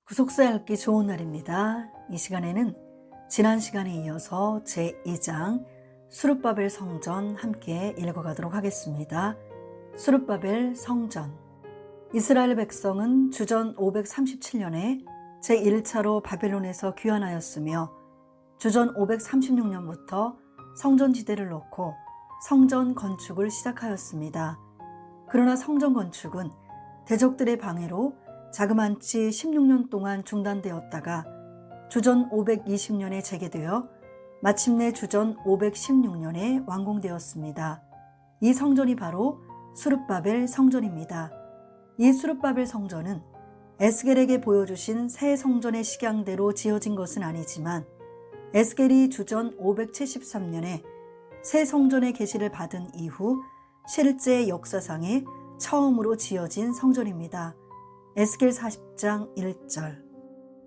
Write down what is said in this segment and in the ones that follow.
구속사 읽기 좋은 날입니다. 이 시간에는 지난 시간에 이어서 제2장 수룹바벨 성전 함께 읽어가도록 하겠습니다. 수룹바벨 성전. 이스라엘 백성은 주전 537년에 제1차로 바벨론에서 귀환하였으며 주전 536년부터 성전지대를 놓고 성전 건축을 시작하였습니다. 그러나 성전 건축은 대적들의 방해로 자그만치 16년 동안 중단되었다가 주전 520년에 재개되어 마침내 주전 516년에 완공되었습니다. 이 성전이 바로 수룹바벨 성전입니다. 이 수룹바벨 성전은 에스겔에게 보여주신 새 성전의 식양대로 지어진 것은 아니지만 에스겔이 주전 573년에 새 성전의 계시를 받은 이후 실제 역사상에 처음으로 지어진 성전입니다. 에스겔 40장 1절.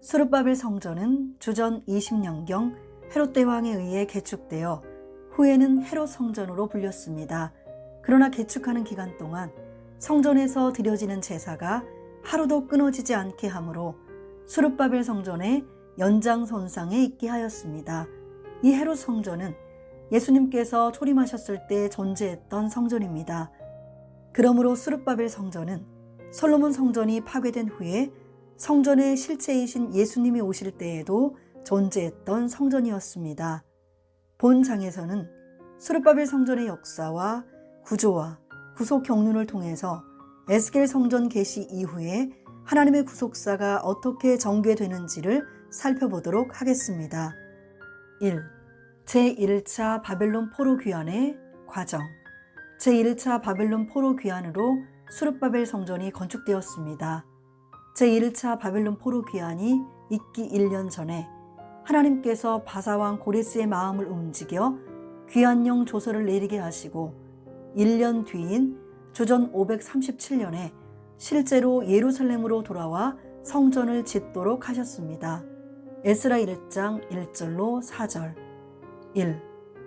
수룹바벨 성전은 주전 20년경 헤롯 대왕에 의해 개축되어 후에는 헤롯 성전으로 불렸습니다. 그러나 개축하는 기간 동안 성전에서 드려지는 제사가 하루도 끊어지지 않게 하므로 수룹바벨 성전의 연장선상에 있게 하였습니다. 이 헤롯 성전은 예수님께서 초림하셨을 때 존재했던 성전입니다. 그러므로 수룹바벨 성전은 솔로몬 성전이 파괴된 후에 성전의 실체이신 예수님이 오실 때에도 존재했던 성전이었습니다. 본 장에서는 수룹바벨 성전의 역사와 구조와 구속 경륜을 통해서 에스겔 성전 개시 이후에 하나님의 구속사가 어떻게 전개되는지를 살펴보도록 하겠습니다. 1. 제1차 바벨론 포로 귀환의 과정. 제1차 바벨론 포로 귀환으로 수룹바벨 성전이 건축되었습니다. 제1차 바벨론 포로 귀환이 있기 1년 전에 하나님께서 바사왕 고레스의 마음을 움직여 귀환령 조서를 내리게 하시고 1년 뒤인 주전 537년에 실제로 예루살렘으로 돌아와 성전을 짓도록 하셨습니다. 에스라 1장 1절로 4절. 1.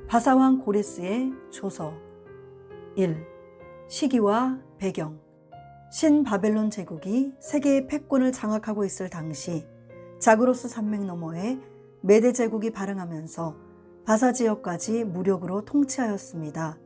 바사왕 고레스의 조서. 1. 시기와 배경. 신바벨론 제국이 세계의 패권을 장악하고 있을 당시 자그로스 산맥 너머에 메데 제국이 발흥하면서 바사 지역까지 무력으로 통치하였습니다.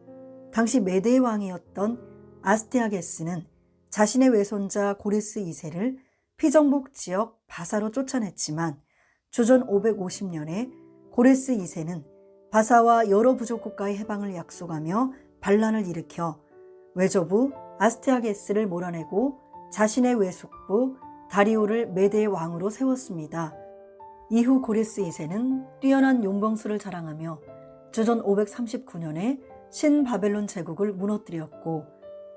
당시 메데의 왕이었던 아스티아게스는 자신의 외손자 고레스 2세를 피정복 지역 바사로 쫓아냈지만 주전 550년에 고레스 2세는 바사와 여러 부족국가의 해방을 약속하며 반란을 일으켜 외조부 아스티아게스를 몰아내고 자신의 외숙부 다리오를 메대의 왕으로 세웠습니다. 이후 고레스 2세는 뛰어난 용병수를 자랑하며 주전 539년에 신바벨론 제국을 무너뜨렸고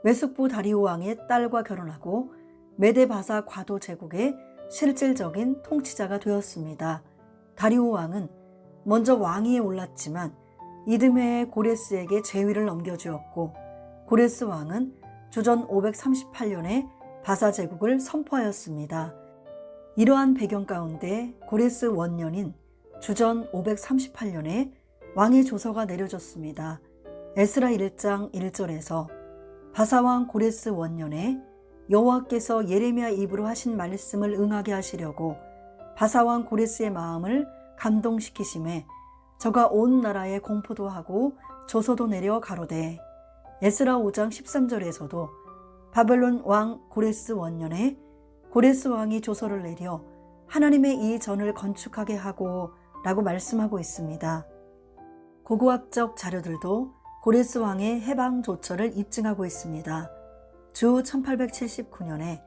외숙부 다리오 왕의 딸과 결혼하고 메데 바사 과도 제국의 실질적인 통치자가 되었습니다. 다리오 왕은 먼저 왕위에 올랐지만 이듬해에 고레스에게 제위를 넘겨주었고 고레스 왕은 주전 538년에 바사 제국을 선포하였습니다. 이러한 배경 가운데 고레스 원년인 주전 538년에 왕의 조서가 내려졌습니다. 에스라 1장 1절에서 바사왕 고레스 원년에 여호와께서 예레미야 입으로 하신 말씀을 응하게 하시려고 바사왕 고레스의 마음을 감동시키심에 저가 온 나라에 공포도 하고 조서도 내려 가로되. 에스라 5장 13절에서도 바벨론 왕 고레스 원년에 고레스 왕이 조서를 내려 하나님의 이 전을 건축하게 하고 라고 말씀하고 있습니다. 고고학적 자료들도 고레스 왕의 해방 조처를 입증하고 있습니다. 주 1879년에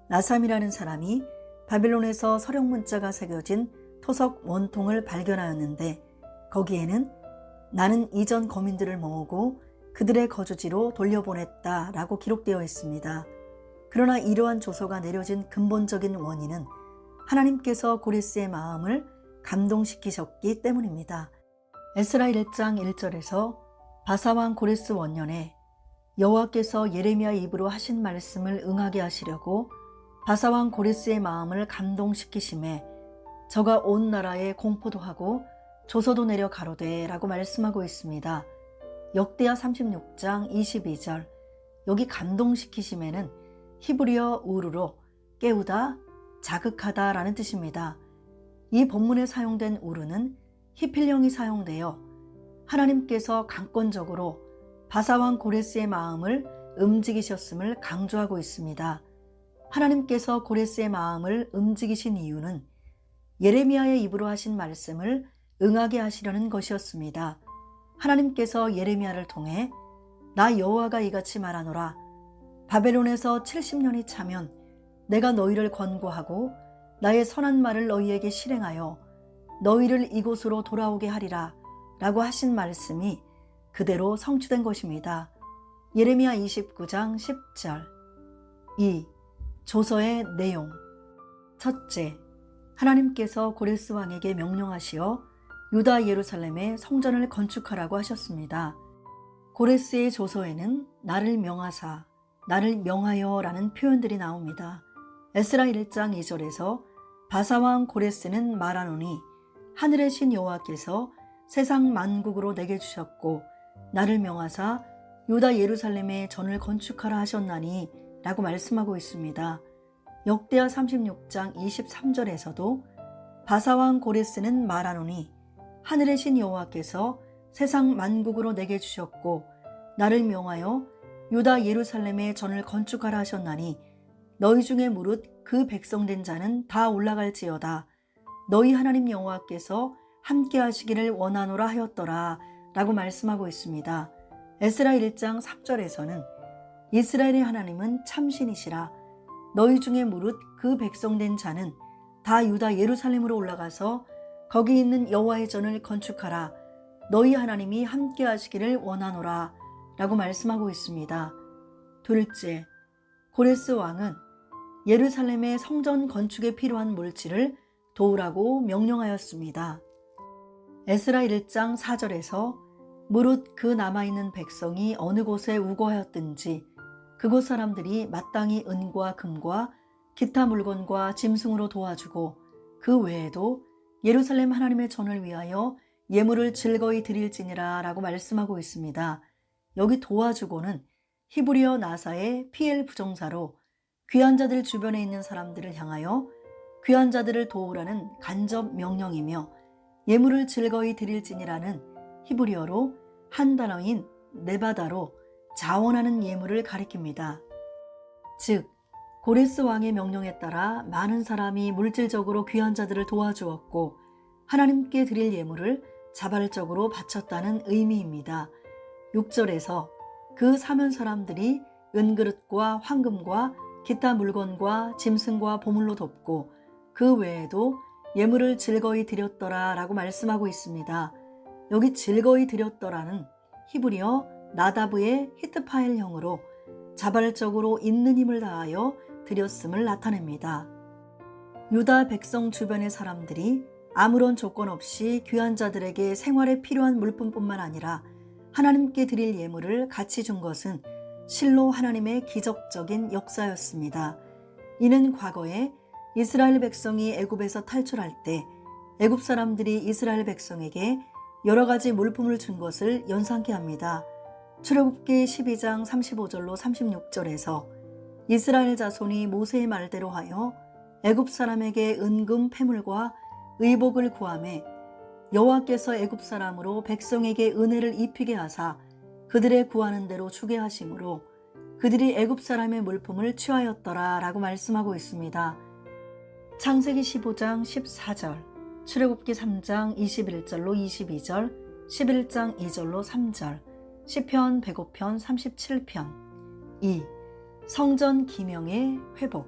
나삼이라는 사람이 바벨론에서 서령 문자가 새겨진 토석 원통을 발견하였는데 거기에는 나는 이전 거민들을 모으고 그들의 거주지로 돌려보냈다 라고 기록되어 있습니다. 그러나 이러한 조서가 내려진 근본적인 원인은 하나님께서 고레스의 마음을 감동시키셨기 때문입니다. 에스라 1장 1절에서 바사왕 고레스 원년에 여호와께서 예레미야 입으로 하신 말씀을 응하게 하시려고 바사왕 고레스의 마음을 감동시키심에 저가 온 나라에 공포도 하고 조서도 내려 가로되 라고 말씀하고 있습니다. 역대하 36장 22절. 여기 감동시키심에는 히브리어 우르로 깨우다, 자극하다라는 뜻입니다. 이 본문에 사용된 우르는 히필령이 사용되어 하나님께서 강권적으로 바사왕 고레스의 마음을 움직이셨음을 강조하고 있습니다. 하나님께서 고레스의 마음을 움직이신 이유는 예레미야의 입으로 하신 말씀을 응하게 하시려는 것이었습니다. 하나님께서 예레미야를 통해 나 여호와가 이같이 말하노라. 바벨론에서 70년이 차면 내가 너희를 권고하고 나의 선한 말을 너희에게 실행하여 너희를 이곳으로 돌아오게 하리라 라고 하신 말씀이 그대로 성취된 것입니다. 예레미야 29장 10절. 2. 조서의 내용. 첫째, 하나님께서 고레스 왕에게 명령하시어 유다 예루살렘에 성전을 건축하라고 하셨습니다. 고레스의 조서에는 나를 명하사, 나를 명하여 라는 표현들이 나옵니다. 에스라 1장 2절에서 바사왕 고레스는 말하노니 하늘의 신 여호와께서 세상 만국으로 내게 주셨고 나를 명하사 유다 예루살렘에 전을 건축하라 하셨나니 라고 말씀하고 있습니다. 역대하 36장 23절에서도 바사왕 고레스는 말하노니 하늘의 신 여호와께서 세상 만국으로 내게 주셨고 나를 명하여 유다 예루살렘에 전을 건축하라 하셨나니 너희 중에 무릇 그 백성된 자는 다 올라갈지어다. 너희 하나님 여호와께서 함께 하시기를 원하노라 하였더라 라고 말씀하고 있습니다. 에스라 1장 3절에서는 이스라엘의 하나님은 참신이시라. 너희 중에 무릇 그 백성된 자는 다 유다 예루살렘으로 올라가서 거기 있는 여호와의 전을 건축하라. 너희 하나님이 함께 하시기를 원하노라 라고 말씀하고 있습니다. 둘째, 고레스 왕은 예루살렘의 성전 건축에 필요한 물질을 도우라고 명령하였습니다. 에스라 1장 4절에서 무릇 그 남아있는 백성이 어느 곳에 우거하였든지 그곳 사람들이 마땅히 은과 금과 기타 물건과 짐승으로 도와주고 그 외에도 예루살렘 하나님의 전을 위하여 예물을 즐거이 드릴지니라 라고 말씀하고 있습니다. 여기 도와주고는 히브리어 나사의 피엘 부정사로 귀한 자들 주변에 있는 사람들을 향하여 귀한 자들을 도우라는 간접 명령이며 예물을 즐거이 드릴지니라는 히브리어로 한 단어인 네바다로 자원하는 예물을 가리킵니다. 즉 고레스 왕의 명령에 따라 많은 사람이 물질적으로 귀한 자들을 도와주었고 하나님께 드릴 예물을 자발적으로 바쳤다는 의미입니다. 6절에서 그 사면 사람들이 은그릇과 황금과 기타 물건과 짐승과 보물로 돕고 그 외에도 예물을 즐거이 드렸더라 라고 말씀하고 있습니다. 여기 즐거이 드렸더라는 히브리어 나다브의 히트파엘형으로 자발적으로 있는 힘을 다하여 드렸음을 나타냅니다. 유다 백성 주변의 사람들이 아무런 조건 없이 귀한 자들에게 생활에 필요한 물품뿐만 아니라 하나님께 드릴 예물을 같이 준 것은 실로 하나님의 기적적인 역사였습니다. 이는 과거에 이스라엘 백성이 애굽에서 탈출할 때 애굽 사람들이 이스라엘 백성에게 여러 가지 물품을 준 것을 연상케 합니다. 출애굽기 12장 35절로 36절에서 이스라엘 자손이 모세의 말대로 하여 애굽 사람에게 은금 패물과 의복을 구하매 여호와께서 애굽 사람으로 백성에게 은혜를 입히게 하사 그들의 구하는 대로 주게 하심으로 그들이 애굽 사람의 물품을 취하였더라 라고 말씀하고 있습니다. 창세기 15장 14절, 출애굽기 3장 21절로 22절, 11장 2절로 3절, 시편 105편 37편. 2. 성전 기명의 회복.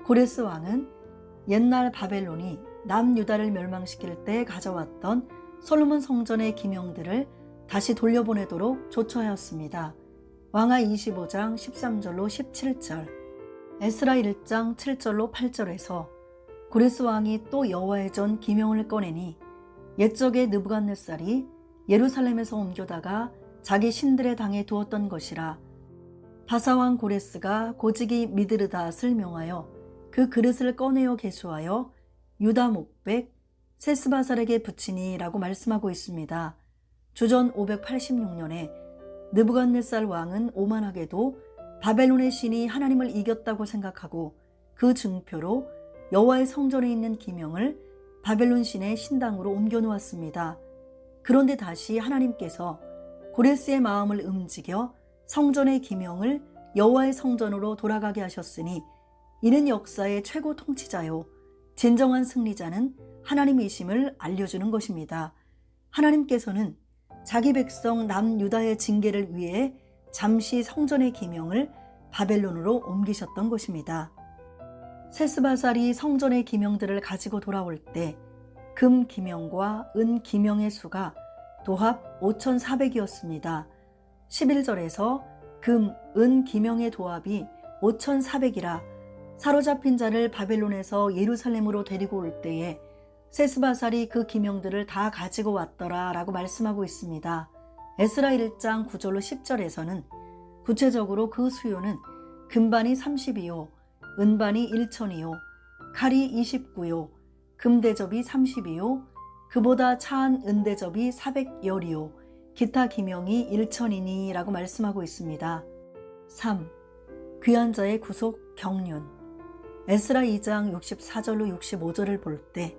고레스 왕은 옛날 바벨론이 남유다를 멸망시킬 때 가져왔던 솔로몬 성전의 기명들을 다시 돌려보내도록 조처하였습니다. 왕하 25장 13절로 17절, 에스라 1장 7절로 8절에서 고레스 왕이 또 여호와의 전 기명을 꺼내니 옛적에 느부갓네살이 예루살렘에서 옮겨다가 자기 신들의 당에 두었던 것이라. 바사왕 고레스가 고지기 미드르닷을 명하여 그 그릇을 꺼내어 개수하여 유다 목백 세스바살에게 붙이니 라고 말씀하고 있습니다. 주전 586년에 느부갓네살 왕은 오만하게도 바벨론의 신이 하나님을 이겼다고 생각하고 그 증표로 여호와의 성전에 있는 기명을 바벨론 시내 신당으로 옮겨 놓았습니다. 그런데 다시 하나님께서 고레스의 마음을 움직여 성전의 기명을 여호와의 성전으로 돌아가게 하셨으니 이는 역사의 최고 통치자요 진정한 승리자는 하나님이심을 알려주는 것입니다. 하나님께서는 자기 백성 남유다의 징계를 위해 잠시 성전의 기명을 바벨론으로 옮기셨던 것입니다. 세스바살이 성전의 기명들을 가지고 돌아올 때 금 기명과 은 기명의 수가 도합 5,400이었습니다. 11절에서 금, 은 기명의 도합이 5,400이라 사로잡힌 자를 바벨론에서 예루살렘으로 데리고 올 때에 세스바살이 그 기명들을 다 가지고 왔더라 라고 말씀하고 있습니다. 에스라 1장 9절로 10절에서는 구체적으로 그 수요는 금반이 30이요, 은반이 1천이요, 칼이 29요, 금대접이 30이요, 그보다 차한 은대접이 400열이요, 기타 기명이 1천이니 라고 말씀하고 있습니다. 3. 귀한 자의 구속 경륜. 에스라 2장 64절로 65절을 볼 때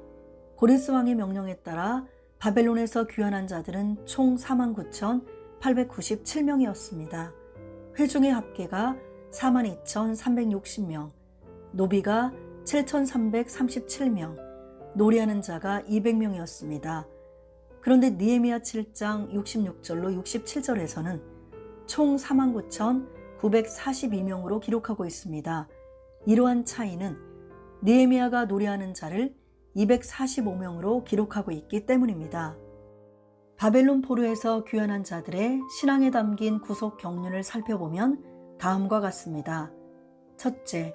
고레스 왕의 명령에 따라 바벨론에서 귀환한 자들은 총 49,897명이었습니다. 회중의 합계가 42,360명, 노비가 7,337명, 노래하는 자가 200명이었습니다. 그런데 느헤미야 7장 66절로 67절에서는 총 49,942명으로 기록하고 있습니다. 이러한 차이는 느헤미야가 노래하는 자를 245명으로 기록하고 있기 때문입니다. 바벨론 포로에서 귀환한 자들의 신앙에 담긴 구속 경륜을 살펴보면 다음과 같습니다. 첫째,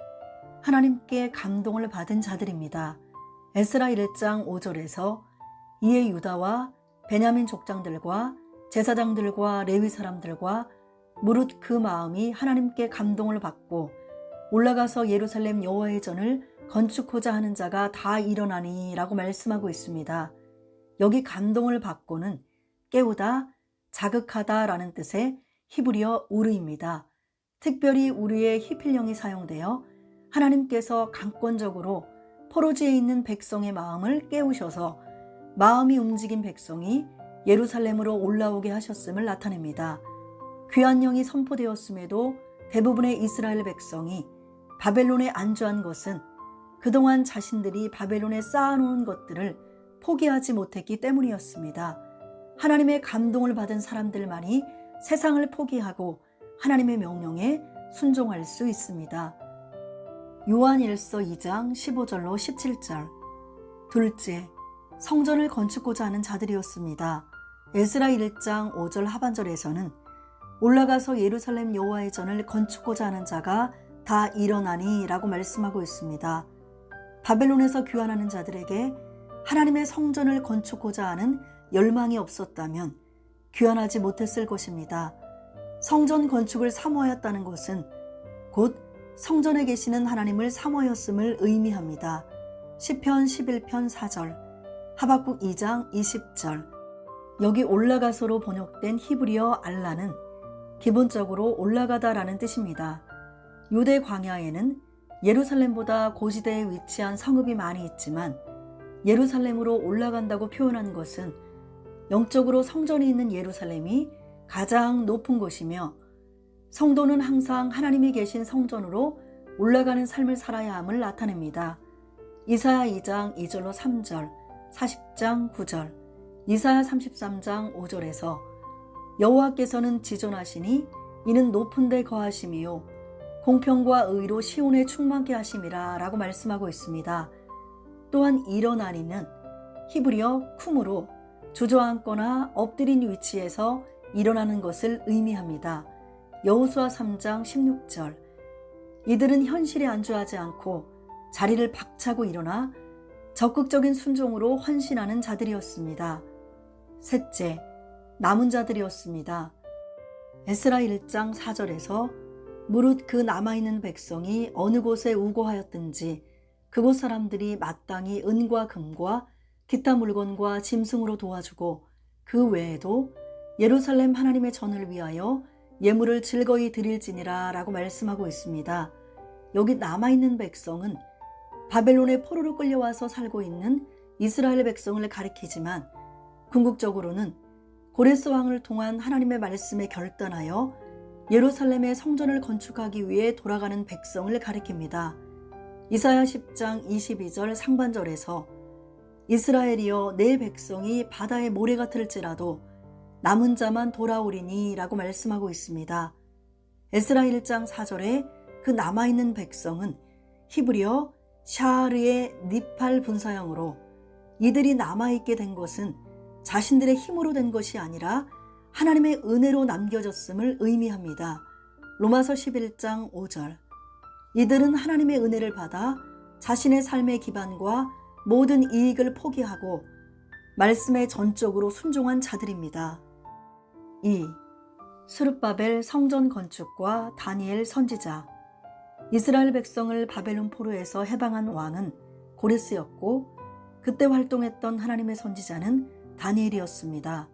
하나님께 감동을 받은 자들입니다. 에스라 1장 5절에서 이에 유다와 베냐민 족장들과 제사장들과 레위 사람들과 무릇 그 마음이 하나님께 감동을 받고 올라가서 예루살렘 여호와의 전을 건축하자 하는 자가 다 일어나니 라고 말씀하고 있습니다. 여기 감동을 받고는 깨우다, 자극하다 라는 뜻의 히브리어 우르입니다. 특별히 우르의 히필령이 사용되어 하나님께서 강권적으로 포로지에 있는 백성의 마음을 깨우셔서 마음이 움직인 백성이 예루살렘으로 올라오게 하셨음을 나타냅니다. 귀한 영이 선포되었음에도 대부분의 이스라엘 백성이 바벨론에 안주한 것은 그동안 자신들이 바벨론에 쌓아놓은 것들을 포기하지 못했기 때문이었습니다. 하나님의 감동을 받은 사람들만이 세상을 포기하고 하나님의 명령에 순종할 수 있습니다. 요한일서 2장 15절로 17절. 둘째, 성전을 건축고자 하는 자들이었습니다. 에스라 1장 5절 하반절에서는 올라가서 예루살렘 여호와의 전을 건축고자 하는 자가 다 일어나니 라고 말씀하고 있습니다. 바벨론에서 귀환하는 자들에게 하나님의 성전을 건축고자 하는 열망이 없었다면 귀환하지 못했을 것입니다. 성전 건축을 사모하였다는 것은 곧 성전에 계시는 하나님을 사모하였음을 의미합니다. 시편 11편 4절, 하박국 2장 20절. 여기 올라가서로 번역된 히브리어 알라는 기본적으로 올라가다라는 뜻입니다. 유대 광야에는 예루살렘보다 고지대에 위치한 성읍이 많이 있지만 예루살렘으로 올라간다고 표현한 것은 영적으로 성전이 있는 예루살렘이 가장 높은 곳이며 성도는 항상 하나님이 계신 성전으로 올라가는 삶을 살아야 함을 나타냅니다. 이사야 2장 2절로 3절, 40장 9절, 이사야 33장 5절에서 여호와께서는 지존하시니 이는 높은 데 거하심이요 공평과 의로 시온에 충만케 하심이라 라고 말씀하고 있습니다. 또한 일어나니는 히브리어 쿰으로 주저앉거나 엎드린 위치에서 일어나는 것을 의미합니다. 여호수아 3장 16절. 이들은 현실에 안주하지 않고 자리를 박차고 일어나 적극적인 순종으로 헌신하는 자들이었습니다. 셋째, 남은 자들이었습니다. 에스라 1장 4절에서 무릇 그 남아있는 백성이 어느 곳에 우거하였든지 그곳 사람들이 마땅히 은과 금과 기타 물건과 짐승으로 도와주고 그 외에도 예루살렘 하나님의 전을 위하여 예물을 즐거이 드릴지니라 라고 말씀하고 있습니다. 여기 남아있는 백성은 바벨론의 포로로 끌려와서 살고 있는 이스라엘 백성을 가리키지만 궁극적으로는 고레스 왕을 통한 하나님의 말씀에 결단하여 예루살렘의 성전을 건축하기 위해 돌아가는 백성을 가리킵니다. 이사야 10장 22절 상반절에서 이스라엘이여 내 백성이 바다의 모래 같을지라도 남은 자만 돌아오리니 라고 말씀하고 있습니다. 에스라 1장 4절에 그 남아있는 백성은 히브리어 샤르의 니팔 분사형으로 이들이 남아있게 된 것은 자신들의 힘으로 된 것이 아니라 하나님의 은혜로 남겨졌음을 의미합니다. 로마서 11장 5절 이들은 하나님의 은혜를 받아 자신의 삶의 기반과 모든 이익을 포기하고 말씀에 전적으로 순종한 자들입니다. 2. 스룹바벨 성전 건축과 다니엘 선지자. 이스라엘 백성을 바벨론 포로에서 해방한 왕은 고레스였고 그때 활동했던 하나님의 선지자는 다니엘이었습니다.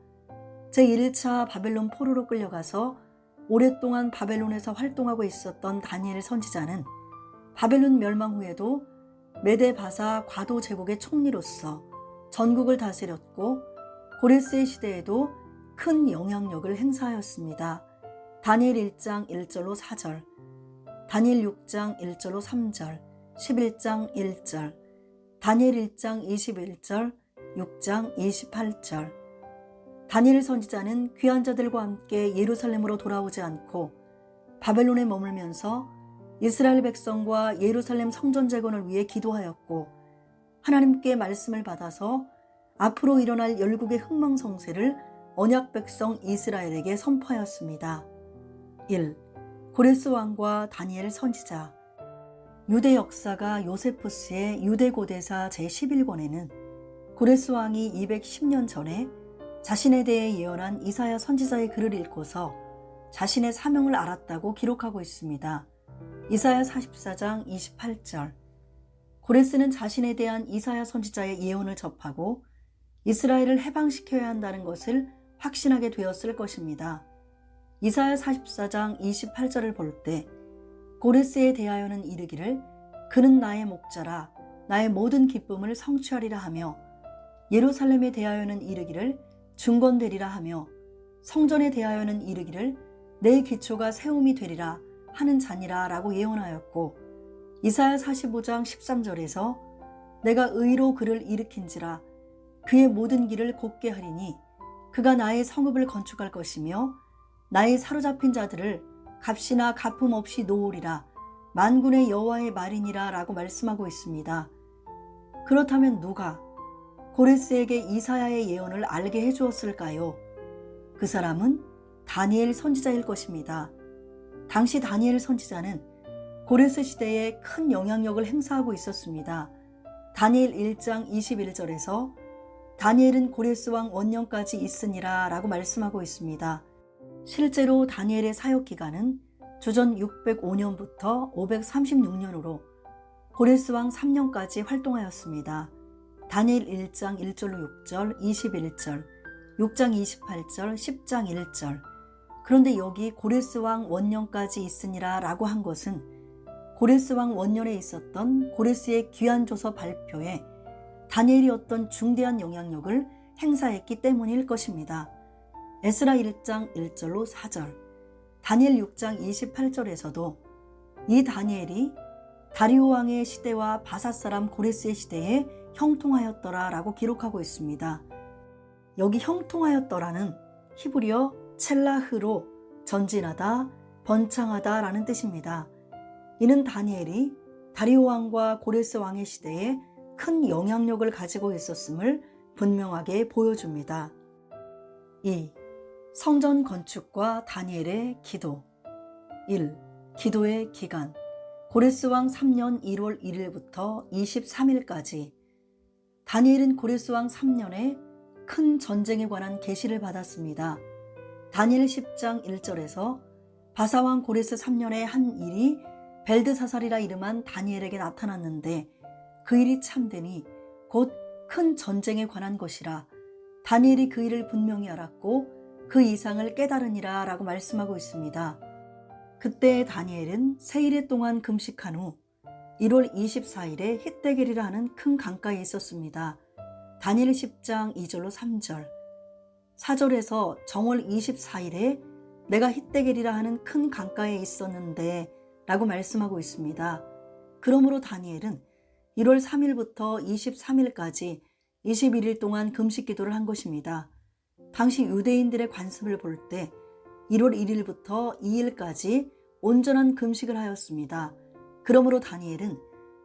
제1차 바벨론 포로로 끌려가서 오랫동안 바벨론에서 활동하고 있었던 다니엘 선지자는 바벨론 멸망 후에도 메데 바사 과도 제국의 총리로서 전국을 다스렸고 고레스의 시대에도 큰 영향력을 행사하였습니다. 다니엘 1장 1절로 4절, 다니엘 6장 1절로 3절, 11장 1절, 다니엘 1장 21절, 6장 28절. 다니엘 선지자는 귀한 자들과 함께 예루살렘으로 돌아오지 않고 바벨론에 머물면서 이스라엘 백성과 예루살렘 성전 재건을 위해 기도하였고 하나님께 말씀을 받아서 앞으로 일어날 열국의 흥망성쇠를 언약 백성 이스라엘에게 선포하였습니다. 1. 고레스 왕과 다니엘 선지자. 유대 역사가 요세푸스의 유대고대사 제11권에는 고레스 왕이 210년 전에 자신에 대해 예언한 이사야 선지자의 글을 읽고서 자신의 사명을 알았다고 기록하고 있습니다. 이사야 44장 28절. 고레스는 자신에 대한 이사야 선지자의 예언을 접하고 이스라엘을 해방시켜야 한다는 것을 확신하게 되었을 것입니다. 이사야 44장 28절을 볼 때 고레스에 대하여는 이르기를 그는 나의 목자라 나의 모든 기쁨을 성취하리라 하며 예루살렘에 대하여는 이르기를 중건되리라 하며 성전에 대하여는 이르기를 내 기초가 세움이 되리라 하는 자니라 라고 예언하였고 이사야 45장 13절에서 내가 의로 그를 일으킨지라 그의 모든 길을 곧게 하리니 그가 나의 성읍을 건축할 것이며 나의 사로잡힌 자들을 값이나 갚음 없이 놓으리라 만군의 여호와의 말이니라 라고 말씀하고 있습니다. 그렇다면 누가 고레스에게 이사야의 예언을 알게 해주었을까요? 그 사람은 다니엘 선지자일 것입니다. 당시 다니엘 선지자는 고레스 시대에 큰 영향력을 행사하고 있었습니다. 다니엘 1장 21절에서 다니엘은 고레스 왕 원년까지 있으니라 라고 말씀하고 있습니다. 실제로 다니엘의 사역 기간은 주전 605년부터 536년으로 고레스 왕 3년까지 활동하였습니다. 다니엘 1장 1절로 6절, 21절, 6장 28절, 10장 1절. 그런데 여기 고레스 왕 원년까지 있으니라 라고 한 것은 고레스 왕 원년에 있었던 고레스의 귀환조서 발표에 다니엘이 어떤 중대한 영향력을 행사했기 때문일 것입니다. 에스라 1장 1절로 4절, 다니엘 6장 28절에서도 이 다니엘이 다리오 왕의 시대와 바사 사람 고레스의 시대에 형통하였더라 라고 기록하고 있습니다. 여기 형통하였더라는 히브리어 첼라흐로 전진하다, 번창하다 라는 뜻입니다. 이는 다니엘이 다리오 왕과 고레스 왕의 시대에 큰 영향력을 가지고 있었음을 분명하게 보여줍니다. 2. 성전 건축과 다니엘의 기도. 1. 기도의 기간. 고레스 왕 3년 1월 1일부터 23일까지. 다니엘은 고레스 왕 3년에 큰 전쟁에 관한 계시를 받았습니다. 다니엘 10장 1절에서 바사왕 고레스 3년에 한 일이 벨드사살이라 이름한 다니엘에게 나타났는데 그 일이 참되니 곧 큰 전쟁에 관한 것이라 다니엘이 그 일을 분명히 알았고 그 이상을 깨달으니라 라고 말씀하고 있습니다. 그때 다니엘은 세 일의 동안 금식한 후 1월 24일에 hit대겔이라 하는 큰 강가에 있었습니다. 다니엘 10장 2절로 3절. 4절에서 정월 24일에 내가 hit대겔이라 하는 큰 강가에 있었는데 라고 말씀하고 있습니다. 그러므로 다니엘은 1월 3일부터 23일까지 21일 동안 금식 기도를 한 것입니다. 당시 유대인들의 관습을 볼 때 1월 1일부터 2일까지 온전한 금식을 하였습니다. 그러므로 다니엘은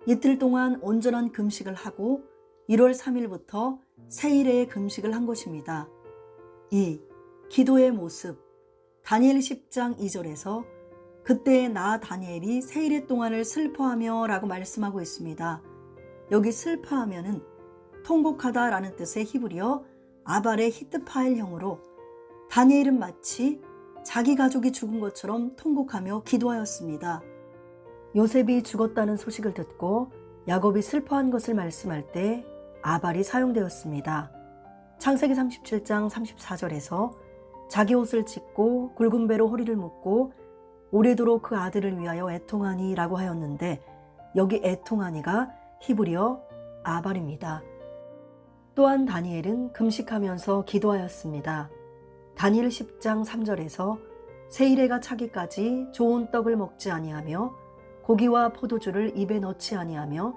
이틀 동안 온전한 금식을 하고 1월 3일부터 세일의 금식을 한 것입니다. 2. 기도의 모습. 다니엘 10장 2절에서 그때 나 다니엘이 세일의 동안을 슬퍼하며 라고 말씀하고 있습니다. 여기 슬퍼하면은 통곡하다 라는 뜻의 히브리어 아발의 히트파일형으로 다니엘은 마치 자기 가족이 죽은 것처럼 통곡하며 기도하였습니다. 요셉이 죽었다는 소식을 듣고 야곱이 슬퍼한 것을 말씀할 때 아발이 사용되었습니다. 창세기 37장 34절에서 자기 옷을 찢고 굵은 배로 허리를 묶고 오래도록 그 아들을 위하여 애통하니 라고 하였는데 여기 애통하니가 히브리어 아발입니다. 또한 다니엘은 금식하면서 기도하였습니다. 다니엘 10장 3절에서 세일해가 차기까지 좋은 떡을 먹지 아니하며 고기와 포도주를 입에 넣지 아니하며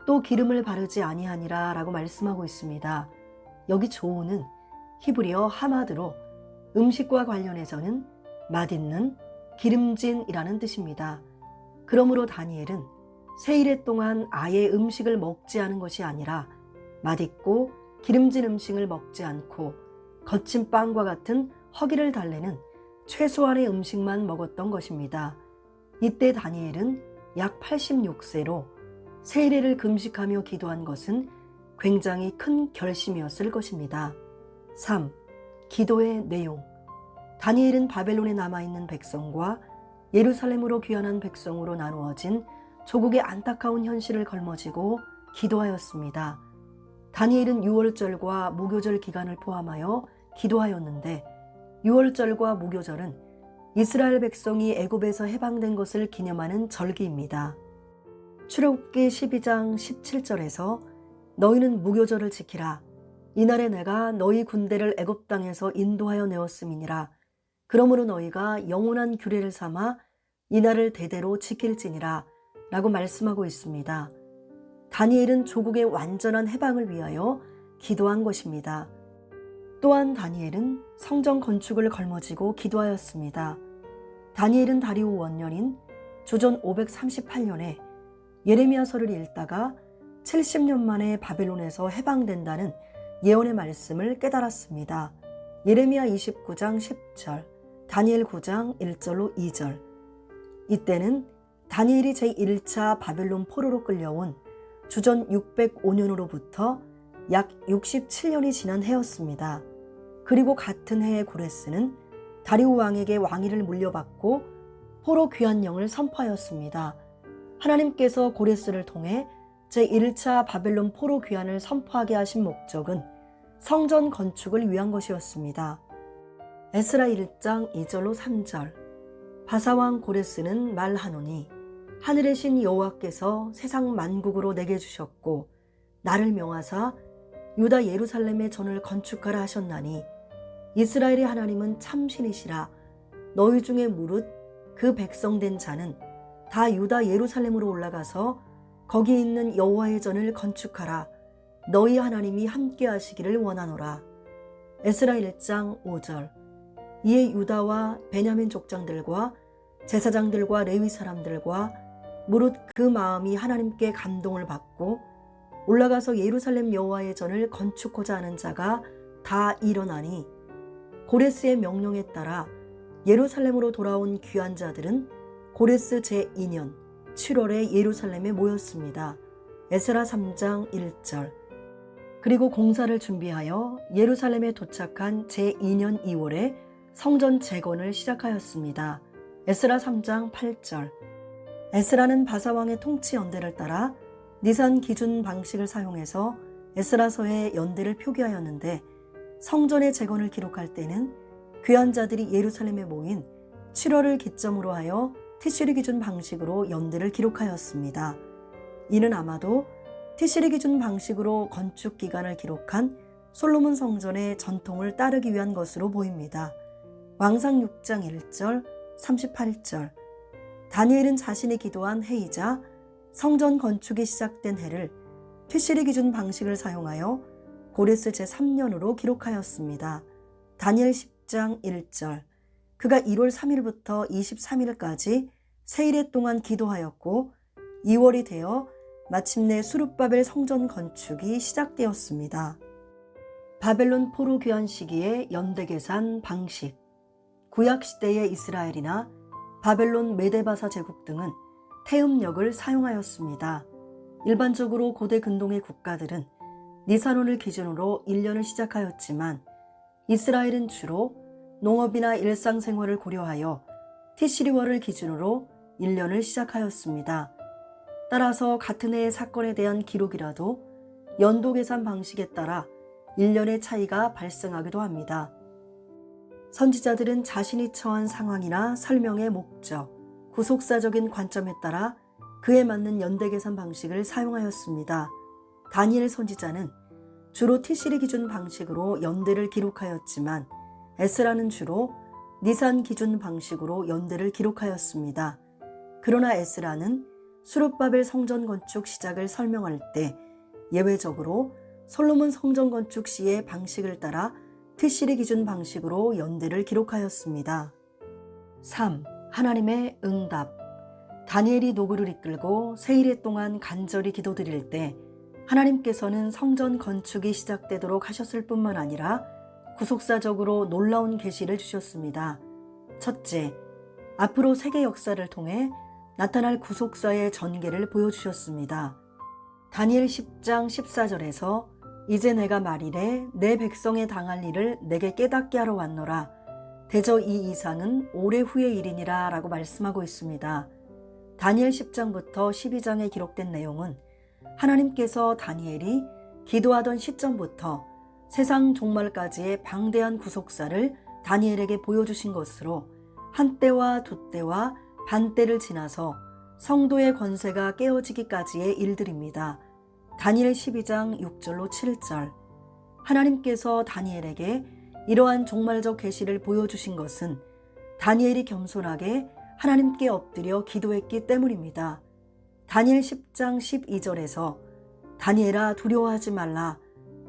또 기름을 바르지 아니하니라 라고 말씀하고 있습니다. 여기 조우는 히브리어 하마드로 음식과 관련해서는 맛있는, 기름진이라는 뜻입니다. 그러므로 다니엘은 세일해 동안 아예 음식을 먹지 않은 것이 아니라 맛있고 기름진 음식을 먹지 않고 거친 빵과 같은 허기를 달래는 최소한의 음식만 먹었던 것입니다. 이때 다니엘은 약 86세로 세일해를 금식하며 기도한 것은 굉장히 큰 결심이었을 것입니다. 3. 기도의 내용. 다니엘은 바벨론에 남아있는 백성과 예루살렘으로 귀환한 백성으로 나누어진 조국의 안타까운 현실을 걸머지고 기도하였습니다. 다니엘은 유월절과 무교절 기간을 포함하여 기도하였는데 유월절과 무교절은 이스라엘 백성이 애굽에서 해방된 것을 기념하는 절기입니다. 출애굽기 12장 17절에서 너희는 무교절을 지키라. 이날에 내가 너희 군대를 애굽 땅에서 인도하여 내었음이니라. 그러므로 너희가 영원한 규례를 삼아 이날을 대대로 지킬지니라 라고 말씀하고 있습니다. 다니엘은 조국의 완전한 해방을 위하여 기도한 것입니다. 또한 다니엘은 성전 건축을 걸머지고 기도하였습니다. 다니엘은 다리오 원년인 주전 538년에 예레미야서를 읽다가 70년 만에 바벨론에서 해방된다는 예언의 말씀을 깨달았습니다. 예레미야 29장 10절, 다니엘 9장 1절로 2절. 이때는 다니엘이 제1차 바벨론 포로로 끌려온 주전 605년으로부터 약 67년이 지난 해였습니다. 그리고 같은 해에 고레스는 다리오 왕에게 왕위를 물려받고 포로 귀환령을 선포하였습니다. 하나님께서 고레스를 통해 제1차 바벨론 포로 귀환을 선포하게 하신 목적은 성전 건축을 위한 것이었습니다. 에스라 1장 2절로 3절. 바사왕 고레스는 말하노니 하늘의 신 여호와께서 세상 만국으로 내게 주셨고 나를 명하사 유다 예루살렘의 전을 건축하라 하셨나니 이스라엘의 하나님은 참신이시라. 너희 중에 무릇 그 백성된 자는 다 유다 예루살렘으로 올라가서 거기 있는 여호와의 전을 건축하라. 너희 하나님이 함께 하시기를 원하노라. 에스라 1장 5절. 이에 유다와 베냐민 족장들과 제사장들과 레위 사람들과 무릇 그 마음이 하나님께 감동을 받고 올라가서 예루살렘 여호와의 전을 건축하고자 하는 자가 다 일어나니 고레스의 명령에 따라 예루살렘으로 돌아온 귀한 자들은 고레스 제2년 7월에 예루살렘에 모였습니다. 에스라 3장 1절. 그리고 공사를 준비하여 예루살렘에 도착한 제2년 2월에 성전 재건을 시작하였습니다. 에스라 3장 8절. 에스라는 바사왕의 통치 연대를 따라 니산 기준 방식을 사용해서 에스라서의 연대를 표기하였는데 성전의 재건을 기록할 때는 귀한 자들이 예루살렘에 모인 7월을 기점으로 하여 티슈리 기준 방식으로 연대를 기록하였습니다. 이는 아마도 티시리 기준 방식으로 건축 기간을 기록한 솔로몬 성전의 전통을 따르기 위한 것으로 보입니다. 왕상 6장 1절, 38절. 다니엘은 자신이 기도한 해이자 성전 건축이 시작된 해를 티시리 기준 방식을 사용하여 고레스 제3년으로 기록하였습니다. 다니엘 10장 1절. 그가 1월 3일부터 23일까지 세일해 동안 기도하였고 2월이 되어 마침내 수룹바벨 성전 건축이 시작되었습니다. 바벨론 포로 귀환 시기의 연대 계산 방식. 구약 시대의 이스라엘이나 바벨론 메데바사 제국 등은 태음력을 사용하였습니다. 일반적으로 고대 근동의 국가들은 니산원을 기준으로 1년을 시작하였지만 이스라엘은 주로 농업이나 일상생활을 고려하여 티시리월을 기준으로 1년을 시작하였습니다. 따라서 같은 해의 사건에 대한 기록이라도 연도 계산 방식에 따라 1년의 차이가 발생하기도 합니다. 선지자들은 자신이 처한 상황이나 설명의 목적, 구속사적인 관점에 따라 그에 맞는 연대 계산 방식을 사용하였습니다. 다니엘 선지자는 주로 티시리 기준 방식으로 연대를 기록하였지만 에스라는 주로 니산 기준 방식으로 연대를 기록하였습니다. 그러나 에스라는 수룹바벨 성전 건축 시작을 설명할 때 예외적으로 솔로몬 성전 건축 시의 방식을 따라 티시리 기준 방식으로 연대를 기록하였습니다. 3. 하나님의 응답. 다니엘이 노고를 이끌고 세일해 동안 간절히 기도드릴 때 하나님께서는 성전 건축이 시작되도록 하셨을 뿐만 아니라 구속사적으로 놀라운 계시를 주셨습니다. 첫째, 앞으로 세계 역사를 통해 나타날 구속사의 전개를 보여주셨습니다. 다니엘 10장 14절에서 이제 내가 말이래 내 백성에 당할 일을 내게 깨닫게 하러 왔노라. 대저 이 이상은 오래 후의 일이니라 라고 말씀하고 있습니다. 다니엘 10장부터 12장에 기록된 내용은 하나님께서 다니엘이 기도하던 시점부터 세상 종말까지의 방대한 구속사를 다니엘에게 보여주신 것으로 한때와 두때와 반때를 지나서 성도의 권세가 깨어지기까지의 일들입니다. 다니엘 12장 6절로 7절. 하나님께서 다니엘에게 이러한 종말적 계시를 보여주신 것은 다니엘이 겸손하게 하나님께 엎드려 기도했기 때문입니다. 다니엘 10장 12절에서 다니엘아 두려워하지 말라.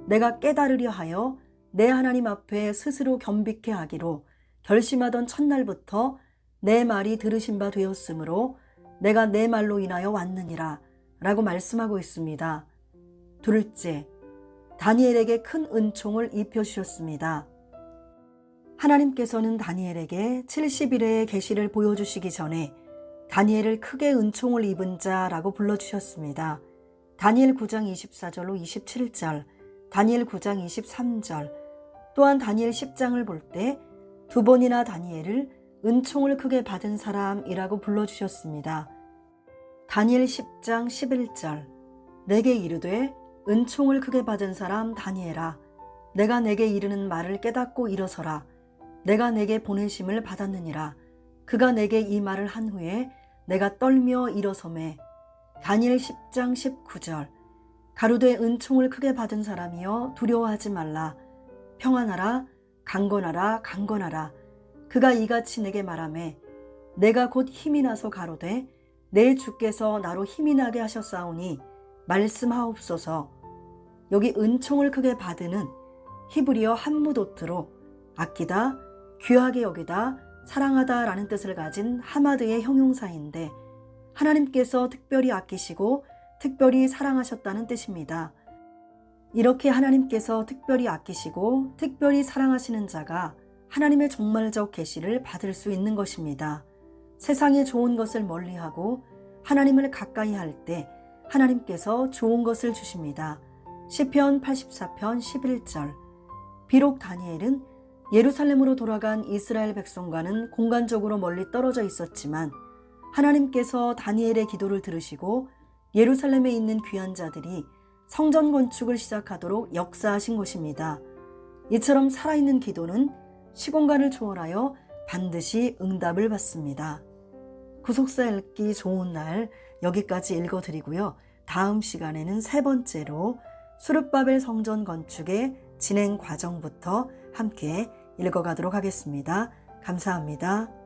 내가 깨달으려 하여 내 하나님 앞에 스스로 겸비케 하기로 결심하던 첫날부터 내 말이 들으신 바 되었으므로 내가 내 말로 인하여 왔느니라 라고 말씀하고 있습니다. 둘째, 다니엘에게 큰 은총을 입혀주셨습니다. 하나님께서는 다니엘에게 70일의 계시를 보여주시기 전에 다니엘을 크게 은총을 입은 자라고 불러주셨습니다. 다니엘 9장 24절로 27절, 다니엘 9장 23절, 또한 다니엘 10장을 볼 때 두 번이나 다니엘을 은총을 크게 받은 사람이라고 불러주셨습니다. 다니엘 10장 11절, 내게 이르되 은총을 크게 받은 사람 다니엘아, 내가 내게 이르는 말을 깨닫고 일어서라. 내가 내게 보내심을 받았느니라. 그가 내게 이 말을 한 후에 내가 떨며 일어서매. 다니엘 10장 19절, 가로되 은총을 크게 받은 사람이여 두려워하지 말라. 평안하라, 강건하라, 강건하라. 그가 이같이 내게 말하매 내가 곧 힘이 나서 가로되 내 주께서 나로 힘이 나게 하셨사오니 말씀하옵소서. 여기 은총을 크게 받으는 히브리어 한무도트로 아끼다, 귀하게 여기다, 사랑하다 라는 뜻을 가진 하마드의 형용사인데 하나님께서 특별히 아끼시고 특별히 사랑하셨다는 뜻입니다. 이렇게 하나님께서 특별히 아끼시고 특별히 사랑하시는 자가 하나님의 종말적 계시를 받을 수 있는 것입니다. 세상에 좋은 것을 멀리하고 하나님을 가까이 할 때 하나님께서 좋은 것을 주십니다. 시편 84편 11절. 비록 다니엘은 예루살렘으로 돌아간 이스라엘 백성과는 공간적으로 멀리 떨어져 있었지만 하나님께서 다니엘의 기도를 들으시고 예루살렘에 있는 귀한 자들이 성전 건축을 시작하도록 역사하신 것입니다. 이처럼 살아있는 기도는 시공간을 초월하여 반드시 응답을 받습니다. 구속사 읽기 좋은 날 여기까지 읽어드리고요. 다음 시간에는 세 번째로 수르바벨 성전 건축의 진행 과정부터 함께 읽어가도록 하겠습니다. 감사합니다.